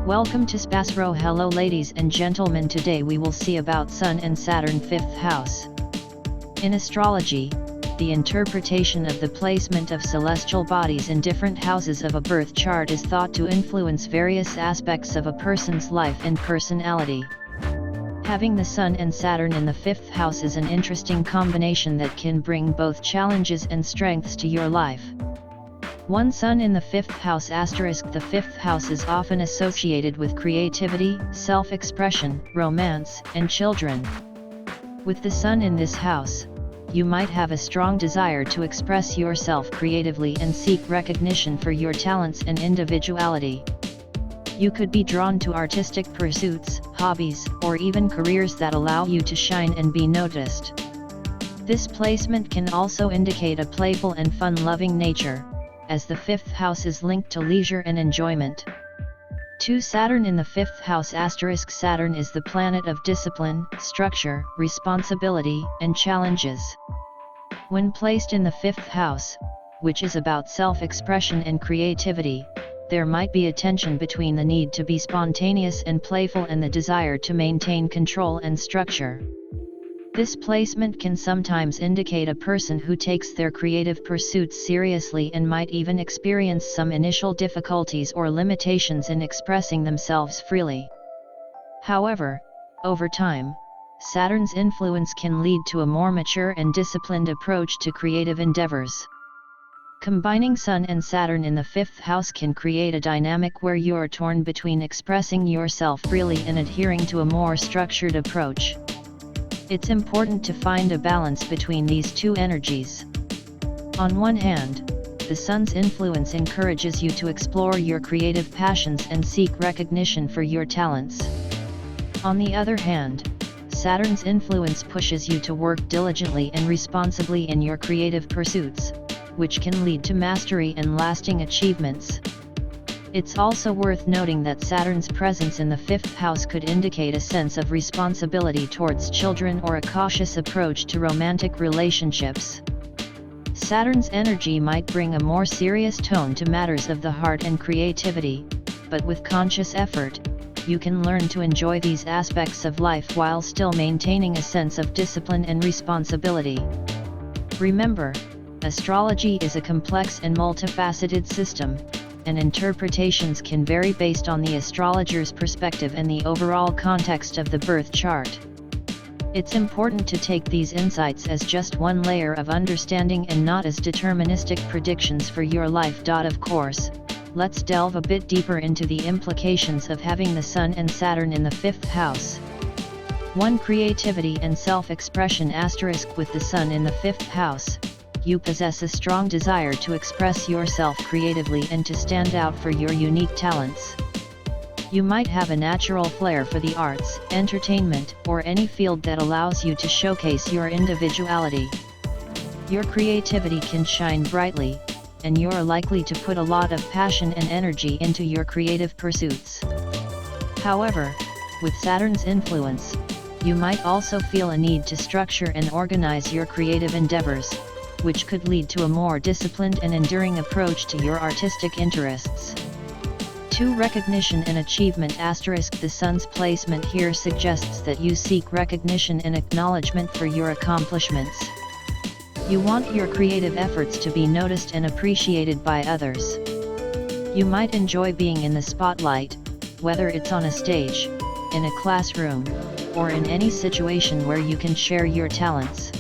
Welcome to SPASRO. Hello ladies and gentlemen, today we will see about Sun and Saturn 5th house. In astrology, the interpretation of the placement of celestial bodies in different houses of a birth chart is thought to influence various aspects of a person's life and personality. Having the Sun and Saturn in the 5th house is an interesting combination that can bring both challenges and strengths to your life. One Sun in the 5th house *. The 5th house is often associated with creativity, self-expression, romance, and children. With the Sun in this house, you might have a strong desire to express yourself creatively and seek recognition for your talents and individuality. You could be drawn to artistic pursuits, hobbies, or even careers that allow you to shine and be noticed. This placement can also indicate a playful and fun-loving nature, as the 5th house is linked to leisure and enjoyment. 2. Saturn in the 5th house *. Saturn is the planet of discipline, structure, responsibility, and challenges. When placed in the 5th house, which is about self-expression and creativity, there might be a tension between the need to be spontaneous and playful and the desire to maintain control and structure. This placement can sometimes indicate a person who takes their creative pursuits seriously and might even experience some initial difficulties or limitations in expressing themselves freely. However, over time, Saturn's influence can lead to a more mature and disciplined approach to creative endeavors. Combining Sun and Saturn in the 5th house can create a dynamic where you're torn between expressing yourself freely and adhering to a more structured approach. It's important to find a balance between these two energies. On one hand, the Sun's influence encourages you to explore your creative passions and seek recognition for your talents. On the other hand, Saturn's influence pushes you to work diligently and responsibly in your creative pursuits, which can lead to mastery and lasting achievements. It's also worth noting that Saturn's presence in the 5th house could indicate a sense of responsibility towards children or a cautious approach to romantic relationships. Saturn's energy might bring a more serious tone to matters of the heart and creativity, but with conscious effort, you can learn to enjoy these aspects of life while still maintaining a sense of discipline and responsibility. Remember, astrology is a complex and multifaceted system, and interpretations can vary based on the astrologer's perspective and the overall context of the birth chart. It's important to take these insights as just one layer of understanding and not as deterministic predictions for your life. Of course, let's delve a bit deeper into the implications of having the Sun and Saturn in the 5th house. 1. Creativity and self-expression * With the Sun in the 5th house, you possess a strong desire to express yourself creatively and to stand out for your unique talents. You might have a natural flair for the arts, entertainment, or any field that allows you to showcase your individuality. Your creativity can shine brightly, and you're likely to put a lot of passion and energy into your creative pursuits. However, with Saturn's influence, you might also feel a need to structure and organize your creative endeavors, which could lead to a more disciplined and enduring approach to your artistic interests. 2. Recognition and achievement * The Sun's placement here suggests that you seek recognition and acknowledgement for your accomplishments. You want your creative efforts to be noticed and appreciated by others. You might enjoy being in the spotlight, whether it's on a stage, in a classroom, or in any situation where you can share your talents.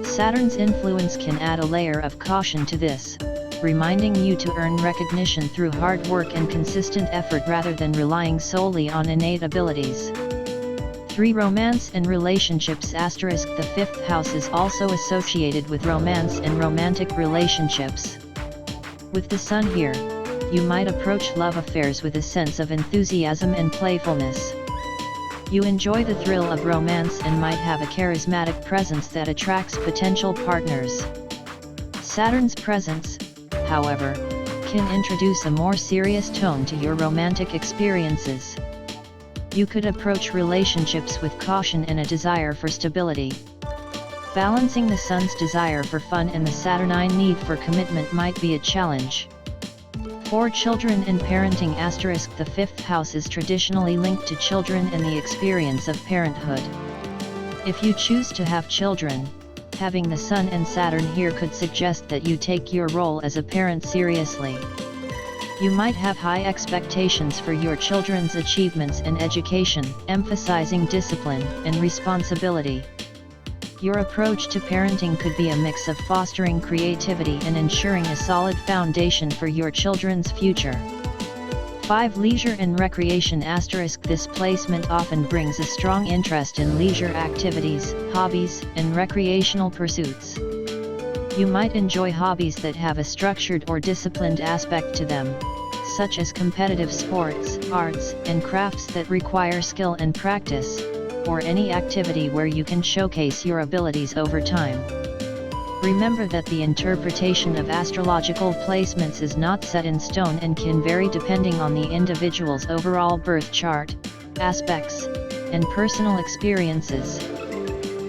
Saturn's influence can add a layer of caution to this, reminding you to earn recognition through hard work and consistent effort rather than relying solely on innate abilities. 3. Romance and relationships * The 5th house is also associated with romance and romantic relationships. With the Sun here, you might approach love affairs with a sense of enthusiasm and playfulness. You enjoy the thrill of romance and might have a charismatic presence that attracts potential partners. Saturn's presence, however, can introduce a more serious tone to your romantic experiences. You could approach relationships with caution and a desire for stability. Balancing the Sun's desire for fun and the Saturnine need for commitment might be a challenge. For children and parenting *, the 5th house is traditionally linked to children and the experience of parenthood. If you choose to have children, having the Sun and Saturn here could suggest that you take your role as a parent seriously. You might have high expectations for your children's achievements and education, emphasizing discipline and responsibility. Your approach to parenting could be a mix of fostering creativity and ensuring a solid foundation for your children's future. 5. Leisure and recreation *, this placement often brings a strong interest in leisure activities, hobbies, and recreational pursuits. You might enjoy hobbies that have a structured or disciplined aspect to them, such as competitive sports, arts, and crafts that require skill and practice, or any activity where you can showcase your abilities over time. Remember that the interpretation of astrological placements is not set in stone and can vary depending on the individual's overall birth chart, aspects, and personal experiences.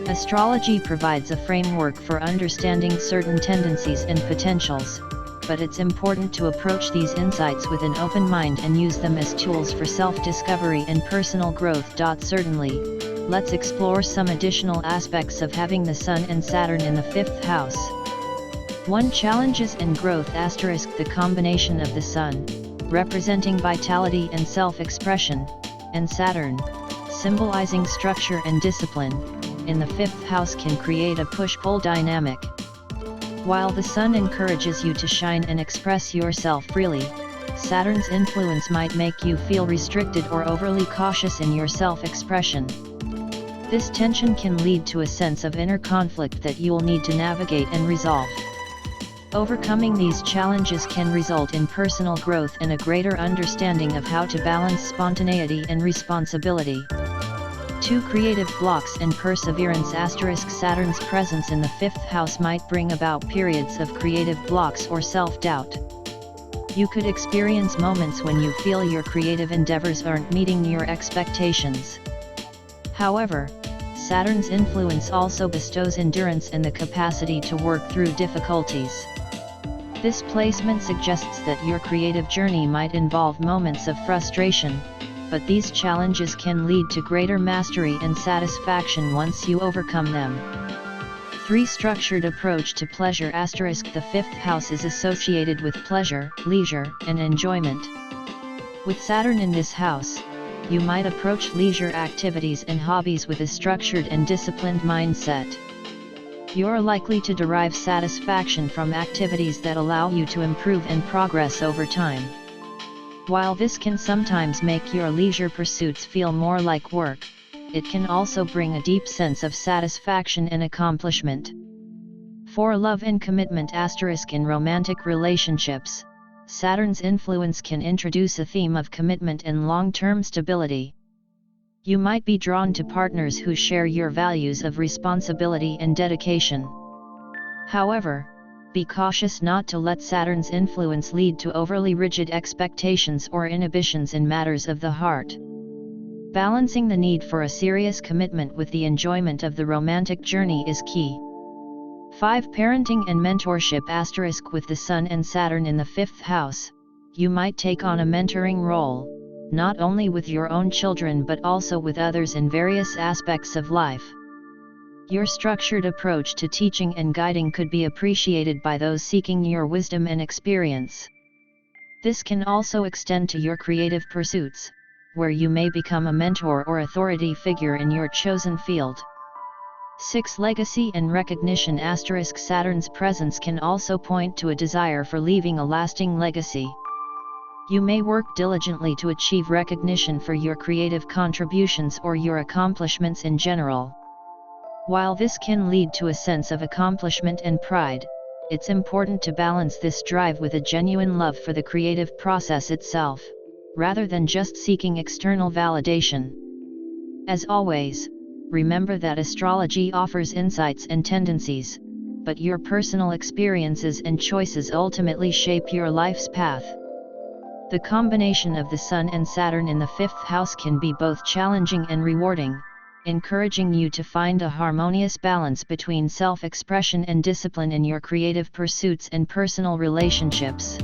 Astrology provides a framework for understanding certain tendencies and potentials, but it's important to approach these insights with an open mind and use them as tools for self-discovery and personal growth. Certainly, let's explore some additional aspects of having the Sun and Saturn in the 5th house. 1. Challenges and growth *, the combination of the Sun, representing vitality and self-expression, and Saturn, symbolizing structure and discipline, in the 5th house can create a push-pull dynamic. While the Sun encourages you to shine and express yourself freely, Saturn's influence might make you feel restricted or overly cautious in your self-expression. This tension can lead to a sense of inner conflict that you'll need to navigate and resolve. Overcoming these challenges can result in personal growth and a greater understanding of how to balance spontaneity and responsibility. 2. Creative blocks and perseverance * Saturn's presence in the 5th house might bring about periods of creative blocks or self-doubt. You could experience moments when you feel your creative endeavors aren't meeting your expectations. However, Saturn's influence also bestows endurance and the capacity to work through difficulties. This placement suggests that your creative journey might involve moments of frustration, but these challenges can lead to greater mastery and satisfaction once you overcome them. 3. Structured approach to pleasure * the 5th house is associated with pleasure, leisure, and enjoyment. With Saturn in this house, you might approach leisure activities and hobbies with a structured and disciplined mindset. You're likely to derive satisfaction from activities that allow you to improve and progress over time. While this can sometimes make your leisure pursuits feel more like work, it can also bring a deep sense of satisfaction and accomplishment. 4. Love and commitment * in romantic relationships, Saturn's influence can introduce a theme of commitment and long-term stability. You might be drawn to partners who share your values of responsibility and dedication. However, be cautious not to let Saturn's influence lead to overly rigid expectations or inhibitions in matters of the heart. Balancing the need for a serious commitment with the enjoyment of the romantic journey is key. 5. Parenting and mentorship * with the Sun and Saturn in the 5th house, you might take on a mentoring role, not only with your own children but also with others in various aspects of life. Your structured approach to teaching and guiding could be appreciated by those seeking your wisdom and experience. This can also extend to your creative pursuits, where you may become a mentor or authority figure in your chosen field. 6. Legacy and recognition * Saturn's presence can also point to a desire for leaving a lasting legacy. You may work diligently to achieve recognition for your creative contributions or your accomplishments in general. While this can lead to a sense of accomplishment and pride, it's important to balance this drive with a genuine love for the creative process itself, rather than just seeking external validation. As always, remember that astrology offers insights and tendencies, but your personal experiences and choices ultimately shape your life's path. The combination of the Sun and Saturn in the 5th house can be both challenging and rewarding, encouraging you to find a harmonious balance between self-expression and discipline in your creative pursuits and personal relationships.